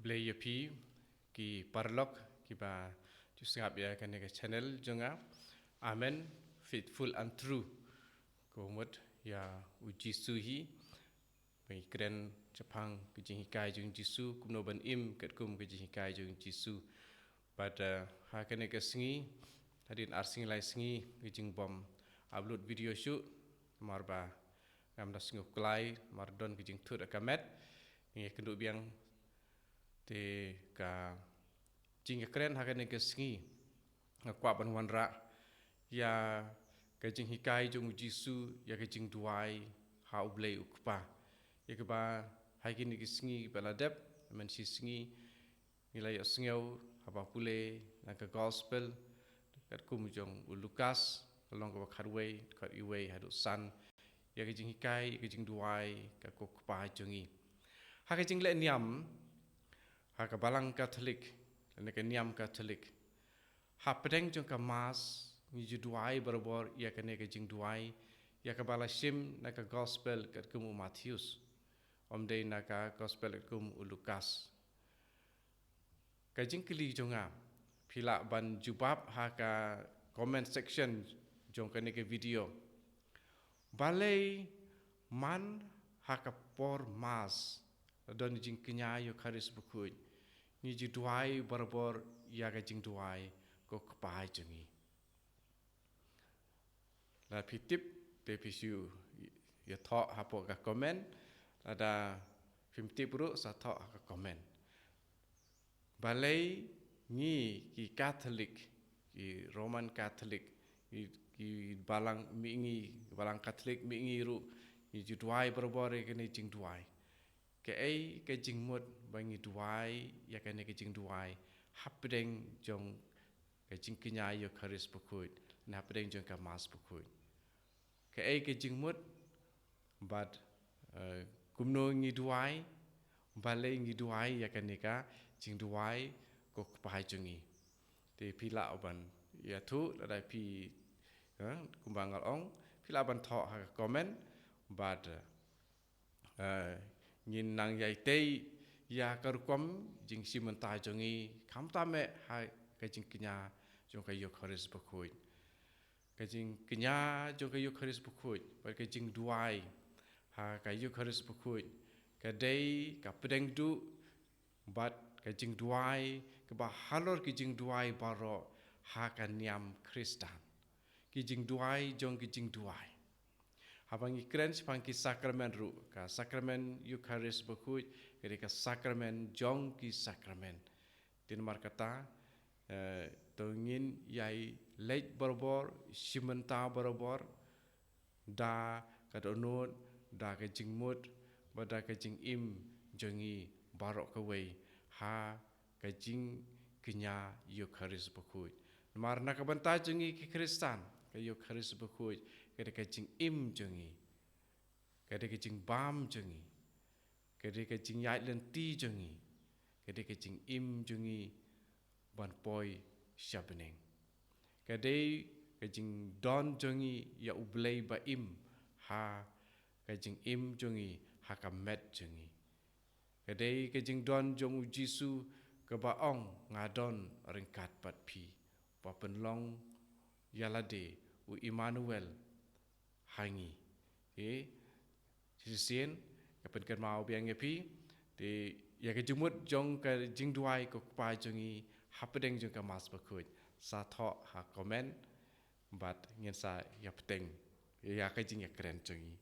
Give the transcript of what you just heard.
Blay pi ki parlok ki ba jusngap ya kan ke channel jonga amen faithful and true ko mut ya uji suhi bai kren japang ke jing kai jung jisu kumno ban im ket kum ke jing kai jung jisu pada ha kan ke singi tadin arsing lai singi ke jing bom upload video shoot marba ngam da singu klai mardon ke jing thut akamet ngi kendu biang te ka jing keren hakan ke singi kwa ban wanra ya ke jing hikai jung jisu ya ke jing duai ha ublei ukpa ya ke ba hai kini ke singi baladep men si singi nilai singau apa pule na ke gospel kat kum jong Lukas long ko kharwei kat iwei hadu san ya ke jing hikai ke jing duai ka ko kpa jongi ha ke jing le niam ha ka balang Katolik ne ke niam Katolik ha pedeng jong ka mas ni ju duai berbor ya ke ne ke jing duai ya ka bala sim na ka gospel kat kum Matius om de na ka gospel kat kum Lukas ka jing kli jonga phila ban jubab ha ka comment section jong ka ne ke video balai man ha ka por mas don jing kenya yo kharis bukuj ni ji duai berbor ya ka jing duai ko kpai jongi la pitip te pisu ya tho ha po ka comment ada fimtip ru sa tho ka comment balai ni ki Catholic ki Roman Catholic ki balang mingi balang Catholic mingi ru ni ji duai berbor ke ni jing duai ke ai ke jing mut bangi duai ya ke ne ke jing duai hapdeng jong ke jing kenya yo kharis bukuj na hapdeng jong ka mas bukuj ke ai ke jing mut bad kumno ngi duai balai ngi duai ya ke ne ka jing duai ko kpai jongi te pila oban ya thu la dai pi kumbangal ong pila ban tho ha comment bad nhìn nang yai tei ya karukom jing simentai jongi kham ta me hai ka jing kenya jong ka yo kharis bukuj ka jing kenya jong ka yo kharis bukuj ba ka jing duai ha ka yo kharis bukuj ka dei ka pedeng du bat ka jing duai ka ba halor ki jing duai baro ha ka niam Kristan ki jing duai jong ki jing duai habangi keren sepangki sakramen ru ka sakramen Eucharis bukuj ka sakramen jong ki sakramen tin markata tongin yai lej berbor simenta berbor da ka donot da ka jingmut bada ka jing im jongi barok ka wei ha ka jing kenya Eucharis bukuj marna ka banta jongi ki Kristan ka Eucharis bukuj ka jing im jongi ka jing bam jongi ka jing yai lenti jongi ka jing im jongi ban poi shabneng ka jing don jongi ya ublei ba im ha ka jing im jongi ha ka met jongi ka jing don jong jisu ka ba ong ngadon ringkat pat pi pa penlong yalade u Emmanuel hangi sisien ka pen kan mau biang pi te ya ka jumut jong ka jing duai ko pa jongi hapdeng jong ka mas bakuj sa tho ha comment bat ngin sa ya peteng ya ka jing ya keren jongi